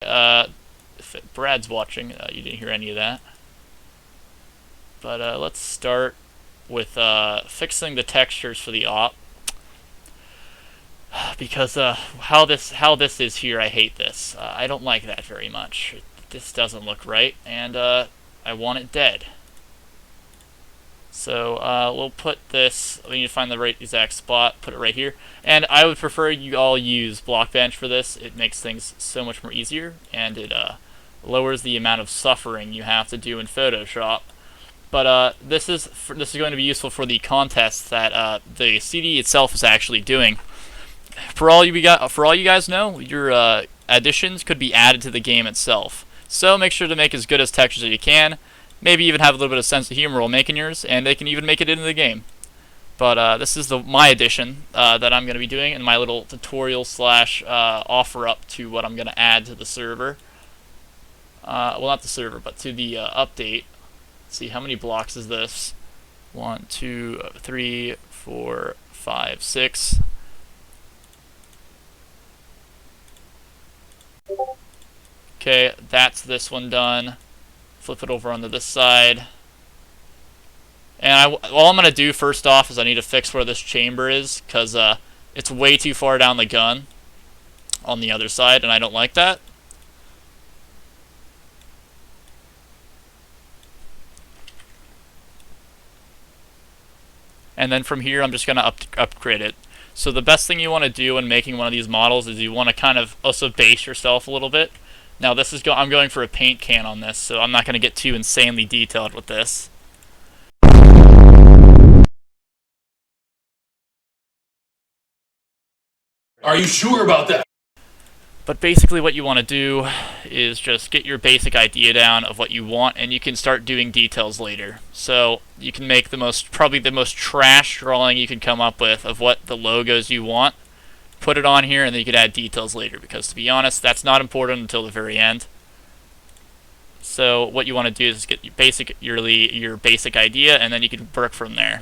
If Brad's watching, you didn't hear any of that. But let's start with fixing the textures for the op, because how this is here, I hate this. I don't like that very much. This doesn't look right, and I want it dead. So we'll put this. We need to find the right exact spot. Put it right here. And I would prefer you all use Blockbench for this. It makes things so much more easier, and it lowers the amount of suffering you have to do in Photoshop. But this is going to be useful for the contests that the CD itself is actually doing. For all you guys know, your additions could be added to the game itself. So make sure to make as good as textures as you can. Maybe even have a little bit of sense of humor while making yours, and they can even make it into the game. But this is my addition that I'm going to be doing in my little tutorial slash offer up to what I'm going to add to the server. Well, not the server, but to the update. Let's see, how many blocks is this? 1, 2, 3, 4, 5, 6. Okay, that's this one done. Flip it over onto this side. And all I'm going to do first off is I need to fix where this chamber is, because it's way too far down the gun on the other side, and I don't like that. And then from here I'm just going to upgrade it. So the best thing you want to do when making one of these models is you want to kind of also base yourself a little bit. Now this is I'm going for a paint can on this, so I'm not going to get too insanely detailed with this. Are you sure about that? But basically what you want to do is just get your basic idea down of what you want, and you can start doing details later. So you can make probably the most trash drawing you can come up with of what the logos you want. Put it on here, and then you can add details later, because to be honest, that's not important until the very end. So what you want to do is get your basic idea, and then you can work from there.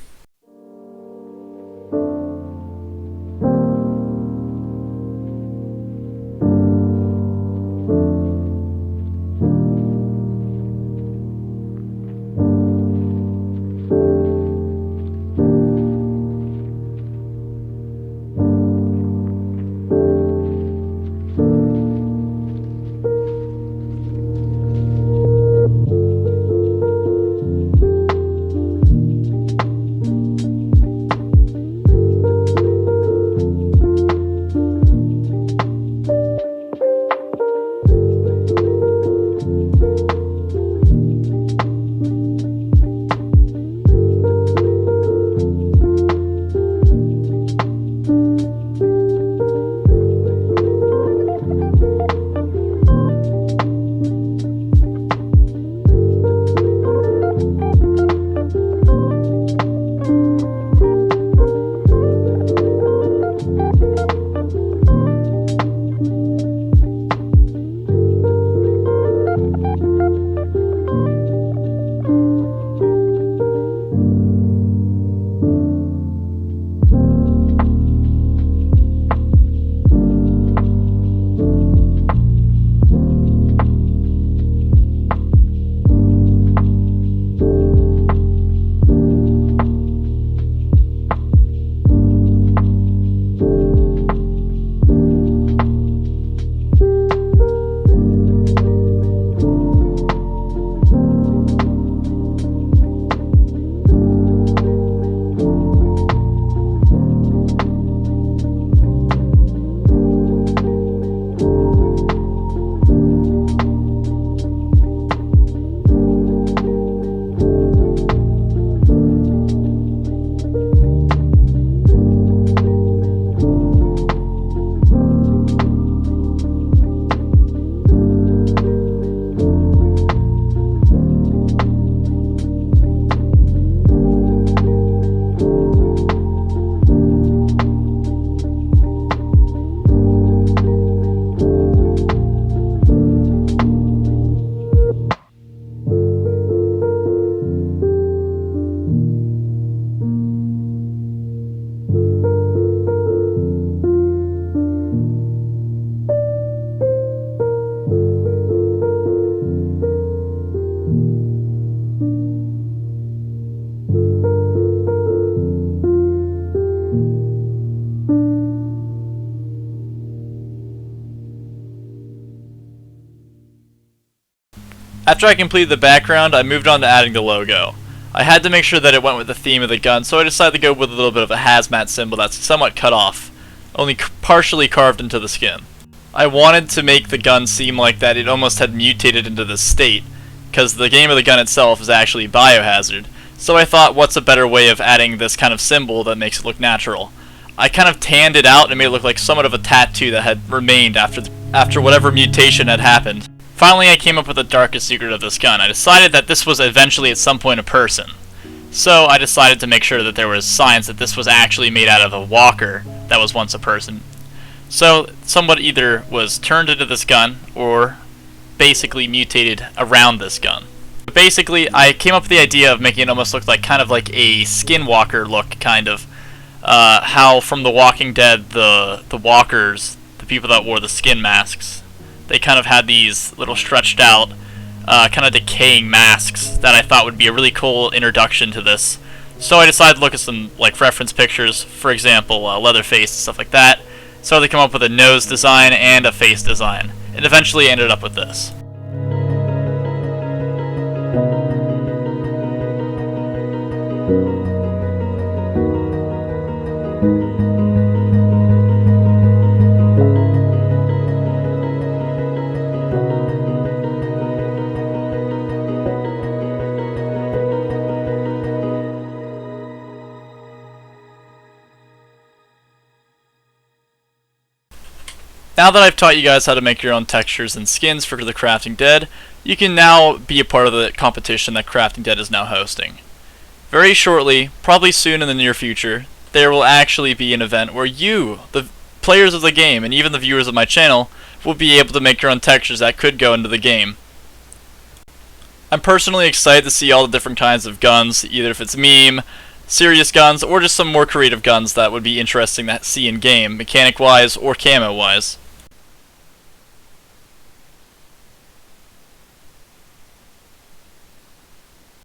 After I completed the background, I moved on to adding the logo. I had to make sure that it went with the theme of the gun, so I decided to go with a little bit of a hazmat symbol that's somewhat cut off, only partially carved into the skin. I wanted to make the gun seem like that it almost had mutated into this state, because the game of the gun itself is actually Biohazard, so I thought, what's a better way of adding this kind of symbol that makes it look natural? I kind of tanned it out and made it look like somewhat of a tattoo that had remained after whatever mutation had happened. Finally, I came up with the darkest secret of this gun. I decided that this was eventually at some point a person. So I decided to make sure that there was signs that this was actually made out of a walker that was once a person. So someone either was turned into this gun or basically mutated around this gun. Basically, I came up with the idea of making it almost look like kind of like a skinwalker look, kind of. How from The Walking Dead, the walkers, the people that wore the skin masks, they kind of had these little stretched out, kind of decaying masks that I thought would be a really cool introduction to this. So I decided to look at some like reference pictures, for example, Leatherface and stuff like that. So they come up with a nose design and a face design, and eventually ended up with this. Now that I've taught you guys how to make your own textures and skins for the Crafting Dead, you can now be a part of the competition that Crafting Dead is now hosting. Very shortly, probably soon in the near future, there will actually be an event where you, the players of the game, and even the viewers of my channel, will be able to make your own textures that could go into the game. I'm personally excited to see all the different kinds of guns, either if it's meme, serious guns, or just some more creative guns that would be interesting to see in game, mechanic-wise or camo-wise.